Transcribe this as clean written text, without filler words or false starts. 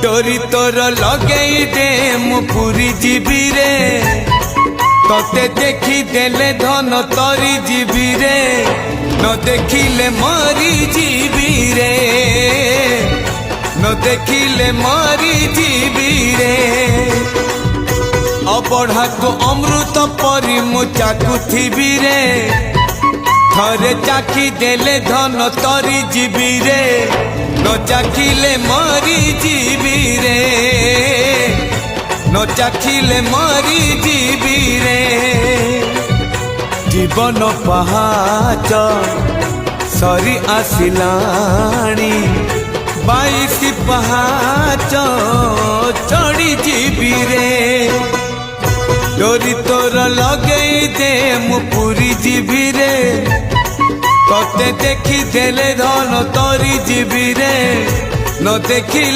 डोरी तोर लगेई दे मु पूरी जीवी रे तोते देखी देले धन तरी जीवी रे न देखिले मरी जीवी रे न देखिले मरी जीवी रे अबढ़ा को अमृत परी मु चाकुथिबी रे थरे चाखी देले धन तरी जीवी रे न चाखिले मरी जीवी रे न चाखिले मरी जीवी रे जीवन पहाच सरी आसिलाणी 22 पहाच चढ़ी जीवी रे डोरी तोर लगेई दे मु पूरी जीवी रे तोते देखी देले धन तरी जीवी रे न देखिले